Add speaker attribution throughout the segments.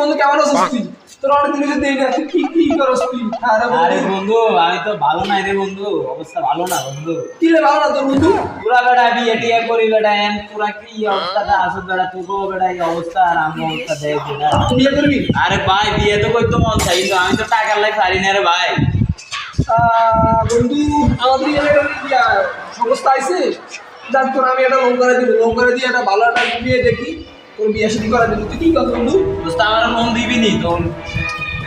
Speaker 1: বন্ধু কেমন আছিস তুই? তোর অনেক দিন ধরে দেই না, তুই কি করস তুই?
Speaker 2: আরে বন্ধু আমি তো ভালো নাই রে বন্ধু, অবস্থা ভালো না বন্ধু।
Speaker 1: কি রে ভালো না তোর বন্ধু?
Speaker 2: পুরা বেটা বিয়ে টিয়ে করি বেটা, এন পুরা কি অবস্থাটা আছে বেটা, তোকেও বেটা এই অবস্থা আর আমার অবস্থা দেখ বেটা।
Speaker 1: বিয়ে করবি?
Speaker 2: আরে ভাই বিয়ে তো করতে মন চাই, কিন্তু আমি তো টাকার লাই পারি না রে ভাই।
Speaker 1: বন্ধু আমাদের এলাকার কি সমস্যা আছে, যার তোর আমি একটা লোন করে দিব, লোন করে দিয়ে একটা ভালো একটা বিয়ে দেখি, তোর বিয়ে শাদী করে দিব। তুই কি কর বন্ধু?
Speaker 2: দোস্ত আমার মন দিবি নি তো?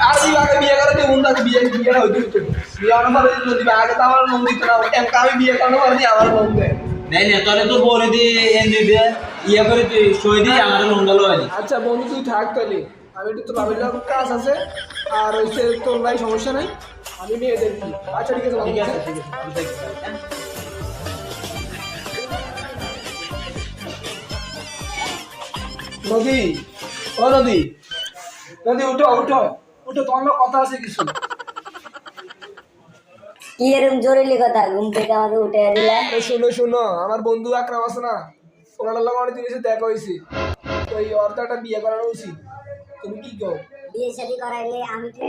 Speaker 1: আর তুই আগে বিয়ে করে দিয়ে বন্ধু, আগে বিয়েটা হইতে হইতো, বিয়ে অনেক ভালো দিবে, আগে তো আমার লোন দিতে না, আমি বিয়ে করানো পারি আমার লোন দেয়।
Speaker 2: নাই না তোরে তো বলে দি এন দিবি ইয়ে করে তুই সই দি আমার লোন গেল আনি।
Speaker 1: আচ্ছা বন্ধু তুই থাক তাহলে, আমি একটু তো ভাবির কাজ আছে, আর হচ্ছে তোর ভাই সমস্যা নাই, আমি নিয়ে দেখি। আচ্ছা ঠিক আছে
Speaker 2: ঠিক আছে ঠিক আছে।
Speaker 1: নদী, ও নদী, নদী উঠো উঠো উঠো, তোমার না কথা আছে কিছু।
Speaker 3: কি এরকম জরুরি কথা, ঘুম থেকে আমাকে উঠে দিলা?
Speaker 1: শোনো শোনো, আমার বন্ধু আকরাম আছে না, ওনার লাগে অনেক দিন এসে দেখা হয়েছে, তো এই অর্থ একটা বিয়ে করানো উচিত। তুমি কি কো?
Speaker 3: বিয়ে শাদী করাইলে আমি কি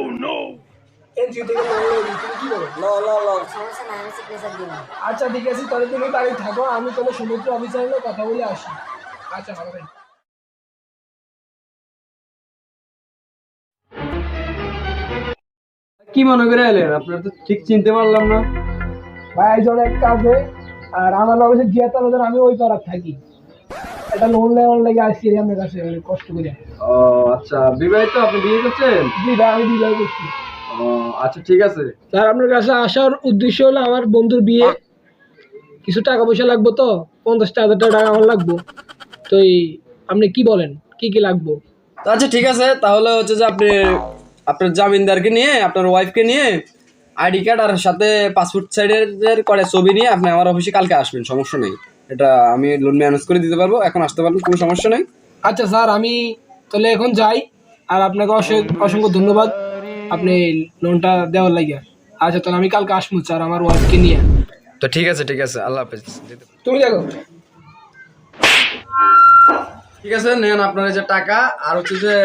Speaker 1: এনজিও থেকে লোন লই, তুমি কি করো?
Speaker 3: সমস্যা না, আমি সিগনেচার দিব।
Speaker 1: আচ্ছা ঠিক আছে, তাহলে তুমি বাড়ি থাকো, আমি তাহলে সমুদ্র অফিসারের সাথে কথা বলে আসি। আচ্ছা ভালো থাকো।
Speaker 4: কি মনে করে এলেন? আপনার তো ঠিক চিনতে পারলাম না।
Speaker 1: ভাই জন এক কাজে, আর আমার অফিসে জিয়াতা নজর, আমি ওই পাড়ার থাকি, একটা লোন নেওয়ার লেগে আসছি আপনার কাছে অনেক কষ্ট করে।
Speaker 4: ও আচ্ছা, বিবাহিত? আপনি বিয়ে করছেন?
Speaker 1: জি ভাই, আমি বিয়ে করছি।
Speaker 4: ও আচ্ছা ঠিক আছে।
Speaker 1: স্যার আপনার কাছে আসার উদ্দেশ্য হলো আমার বন্ধুর বিয়ে, কিছু টাকা পয়সা লাগবে, তো 50,000 টাকা আমার লাগবে, তো আপনি কি বলেন কি কি লাগবে?
Speaker 4: আচ্ছা ঠিক আছে, তাহলে হচ্ছে যে আপনি আপনার জামিনদারকে নিয়ে, আপনার ওয়াইফকে নিয়ে, আইডি কার্ড আর সাথে পাসপোর্ট সাইজের করে ছবি নিয়ে আপনি আমার অফিসে কালকে আসবেন, সমস্যা নেই। এটা আমি লোন ম্যানেজ করে দিতে পারবো, এখন আসতে পারবেন, কোনো সমস্যা নেই।
Speaker 1: আচ্ছা স্যার, আমি তাহলে এখন যাই, আর আপনাকে অসংখ্য ধন্যবাদ আপনি লোনটা দেওয়ার লাগিয়া। আচ্ছা তাহলে আমি কালকে আসবো স্যার আমার ওয়াইফকে নিয়ে।
Speaker 4: তো ঠিক আছে ঠিক আছে, আল্লাহ হাফেজ।
Speaker 1: তুমি দেখো।
Speaker 4: ঠিক আছে, নেন আপনার এই যে টাকা, আর হচ্ছে যে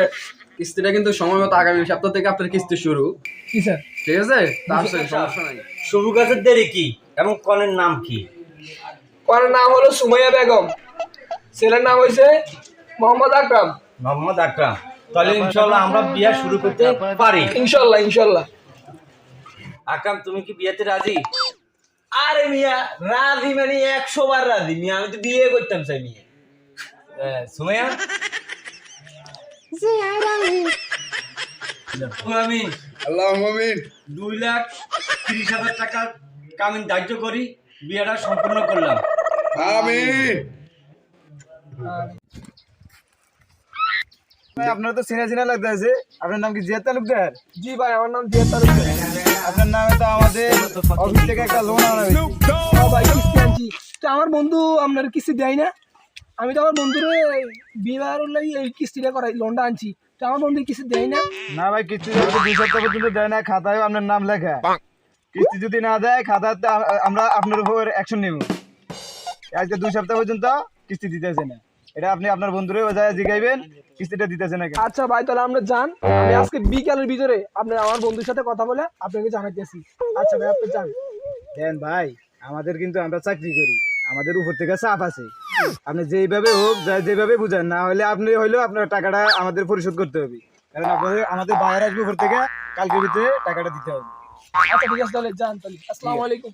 Speaker 4: কিস্তিটা কিন্তু সময় মতো আগামী সপ্তাহ থেকে আপনার কিস্তি শুরু।
Speaker 1: কি স্যার?
Speaker 4: ঠিক আছে, তার সমস্যা নাই।
Speaker 2: শুরু কাজের দেরি কি এবং কনের নাম কি?
Speaker 1: ওর নাম হলো সুমাইয়া বেগম, ছেলের নাম হয়েছে মোহাম্মদ আকরাম।
Speaker 2: মোহাম্মদ আকরাম। তাহলে ইনশাআল্লাহ আমরা বিয়ে শুরু করতে পারি।
Speaker 1: ইনশাল্লাহ ইনশাল্লাহ।
Speaker 2: আকরাম তুমি কি বিয়েতে রাজি? আরে মিয়া রাজি মানে 100 বার রাজি মিয়া, আমি তো বিয়ে করতাম চাই মিয়া। সুমাইয়া
Speaker 3: জি আই রাজি।
Speaker 2: আমি
Speaker 4: আল্লাহুম্মা আমিন।
Speaker 2: 2,30,000 টাকা কামিন ধার্য করি, বিয়েটা সম্পূর্ণ করলাম।
Speaker 4: আমিন।
Speaker 5: ভাই আপনার তো চেনা চেনা লাগতেছে, আপনার নাম কি জিয়াদ তালুকদার?
Speaker 1: জি ভাই, আমার নাম জিয়া তালুকদার।
Speaker 5: আপনার নামে তো আমাদের অফিস থেকে একটা লোন আনা হয়েছে।
Speaker 1: ভাই কিস্তি আনছি, তো আমার বন্ধু আপনার কিস্তি দেয় না, আমি তো আমার বন্ধুর বিয়ের লাগি এই কিস্তিটা করাই, লোনটা আনছি, তো আমার বন্ধু কিস্তি দেয় না।
Speaker 5: না ভাই, কিস্তি যদি 2 সপ্তাহ পর্যন্ত দেয় না, খাতায় আপনার নাম লেখা। কিস্তি যদি না দেয়, খাতাতে আমরা আপনার উপর অ্যাকশন নেব। আজকে 2 সপ্তাহ পর্যন্ত কিস্তি দিতেছে না, এটা আপনি আপনার বন্ধুরে যায় জিগাইবেন কিস্তিটা দিতেছে না কেন।
Speaker 1: আচ্ছা ভাই, তাহলে আমরা যান, আমি আজকে বিকালের ভিতরে আপনার আমার বন্ধুর সাথে কথা বলে আপনাকে জানাইতেছি। আচ্ছা ভাই, আপনি যান।
Speaker 5: দেন ভাই, আমাদের কিন্তু আমরা চাকরি করি, আমাদের উপর থেকে চাপ আছে। আপনি যেইভাবে হোক যেভাবে বুঝান, না হলে আপনি হইলেও আপনার টাকাটা আমাদের পরিশোধ করতে হবে, কারণ আপনাদের আমাদের বাইরে আসবে উপর থেকে, কালকের ভিতরে টাকাটা দিতে হবে।
Speaker 1: আচ্ছা ঠিক আছে, তাহলে যান তাহলে। আসসালামু আলাইকুম।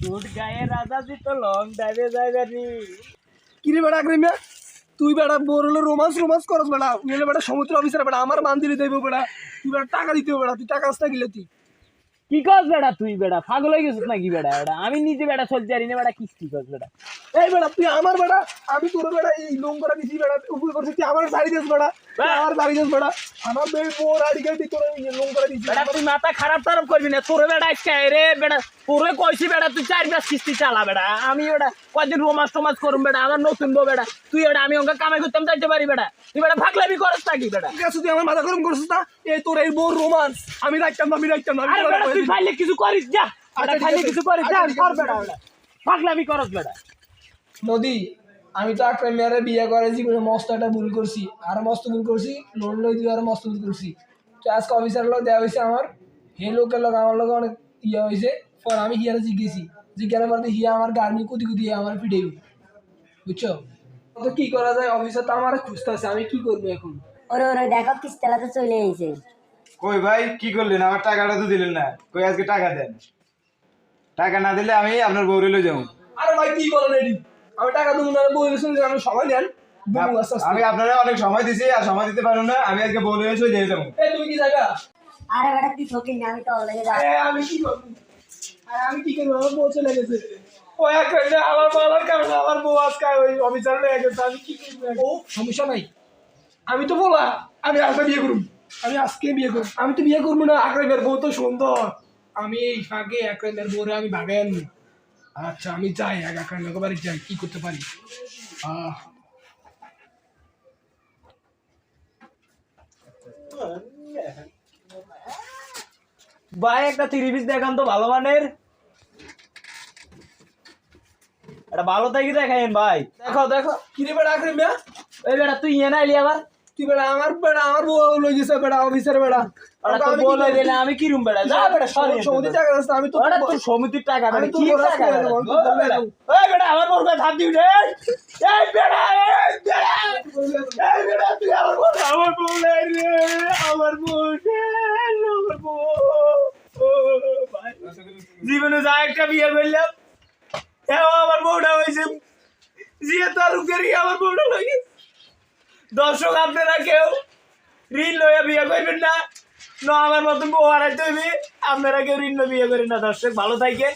Speaker 2: তোর গায়ে রাজা জি তো লং ড্রাইভে যাইবানি।
Speaker 1: কিরে বেড়া আকরিমিয়া, তুই বেড়া বোর হলো রোমান্স রোমান্স করস বেড়া, তুই হলে বেড়া সমুদ্র অফিসার বেড়া, আমার মান দিলে দেবো বেড়া, তুই বেড়া টাকা দিতে হবে বেড়া, তুই টাকা আসতে গেলে তুই
Speaker 2: কি কস বেটা, তুই বেটা পাগল হয়ে গেছিস নাকি বেটা? বেটা আমি নিজে বেটা চলতে পারি না বেটা, কিস্তি কস বেটা?
Speaker 1: এই বেড়া তুই আমার বেড়া, আমি তোর বেড়া এই লোন করে দিছি বেড়া, উপরে করছিস তুই আমার শাড়ি দিস বেড়া, তুই আমার শাড়ি দিস বেড়া, আমার বেড় বোর আড়ি গাড়ি তোর লোন করে দিছি
Speaker 2: বেটা তুই মাথা খারাপ টারাপ করবি না, তোরে বেটা আজকে রে বেটা, তোরে কইছি বেটা তুই 4 মাস কিস্তি চালা বেটা, আমি বেটা কয়দিন রোমান্স টোমান্স করুম বেটা, আমার নতুন বউ বেটা, তুই বেটা আমি ওকে কামাই করতাম যাইতে পারি বেটা, তুই বেটা ভাগলামি করস নাকি বেটা?
Speaker 1: ঠিক আছে, তুই আমার মাথা গরম করছিস না, এই তোর এই বোর রোমান্স আমি রাখতাম না, আমি রাখতাম না,
Speaker 2: আরে বেটা তুই ফাইলে কিছু করিস যা,
Speaker 1: আচ্ছা,
Speaker 2: বেটা
Speaker 1: ঠিক
Speaker 2: ফাইলে
Speaker 1: আছে।
Speaker 2: কিছু করিস যা,
Speaker 1: আচ্ছা, ঠিক
Speaker 2: কর
Speaker 1: আছে,
Speaker 2: বেটা বেটা ভাগলামি করস বেটা।
Speaker 1: নদী, আমি তো আকরাম মিয়ারে বিয়ে করে জীবনে মস্ত একটা ভুল করছি, আর মস্ত ভুল করছি, লোন লই দিয়ে আর মস্ত ভুল করছি। তো আজকে অফিসার লোক দেওয়া হয়েছে আমার, হে লোকের লোক আমার লোক অনেক ইয়ে হয়েছে। পর আমি হিয়ারে জিজ্ঞাসা পরে হিয়া আমার গার্মি কুদি কুদি আমার পিঠেই, বুঝছো? তো কি করা যায়, অফিসার তো আমার খুঁজতেছে, আমি কি করবো এখন?
Speaker 3: ওরে ওরে দেখো কিস্তালা তো চলে এসেছে।
Speaker 5: কই ভাই কি করলেন? আমার টাকাটা তো দিলেন না, কই আজকে টাকা দেন। টাকা না দিলে আমি আপনার বউরে লই যাবো।
Speaker 1: আরে ভাই কি বলেন এটি, আমি টাকা দেবো না, বলে শুনছি আমি সময় নেন দেবো আস্তে আস্তে।
Speaker 5: আমি আপনারা অনেক সময় দিছি, আর সময় দিতে পারুন না, আমি আজকে বউরে এসে দিয়ে যাবো।
Speaker 1: এই তুমি কি জায়গা?
Speaker 3: আরে বেটা তুই ঠকিস না, আমি তো অলরেডি
Speaker 1: আমি কি করবো, আমি কি করবো, আমার বউ চলে গেছে। ও একবার আমার বলার কারণে আমার বউ আজকে ওই অফিসার লেগে গেছে, আমি কি করবো? ও সমস্যা নাই, আমি তো বলা আমি আজকে বিয়ে করবো, আমি আজকে বিয়ে করবো। আমি তো বিয়ে করবো না, আকরামের বউ তো সুন্দর, আমি এই ফাঁকে আকরামের বউরে আমি ভাগাই আনবো। আচ্ছা আমি যাই, আকরামের বাড়ি যাই, কি করতে পারি?
Speaker 2: ভাই একটা 3 পিস দেখান তো ভালো মানের, এটা ভালো থাকি দেখাইন ভাই। দেখো দেখো
Speaker 1: কি রে বেড়া আকরাম মিয়া,
Speaker 2: এই বেটা তুই ইয়ে নাইলি আবার,
Speaker 1: তুই বেড়া আমার বউ লই গেছে বেড়া, অফিসার বেড়া।
Speaker 2: ওটা তো বলে দিলে আমি কি রুম বেটা, যা বেটা সরি
Speaker 1: সৌদি টাকা আছে, আমি তো
Speaker 2: ওটা তোর সমিতির টাকা বেটা,
Speaker 1: আমি তো
Speaker 2: কি
Speaker 1: বড়
Speaker 2: টাকা
Speaker 1: ছেলে,
Speaker 2: বেটা?
Speaker 1: আমি তো
Speaker 2: ও
Speaker 1: বড়
Speaker 2: বেটা,
Speaker 1: লোক।
Speaker 2: ওই বেটা আমার বউকে হাত দিবি রে, এই বেটা এই বেটা তুই আমার বউ নাই রে, আমার বউ রে, আমার বউ। ও ভাই জীবনে যা একটা বিয়ে করলাম, এও আমার বউটা হয়েছে, জিয়া তালুকের আমার বউটা লাগে। দর্শক আপনারা কেউ ঋণ লইয়া বিয়ে করবেন না, না আমার মতন বউ হারাইতে হইবে, আপনারা কেউ ঋণ লইয়া বিয়ে করেন না। দর্শক ভালো থাকেন।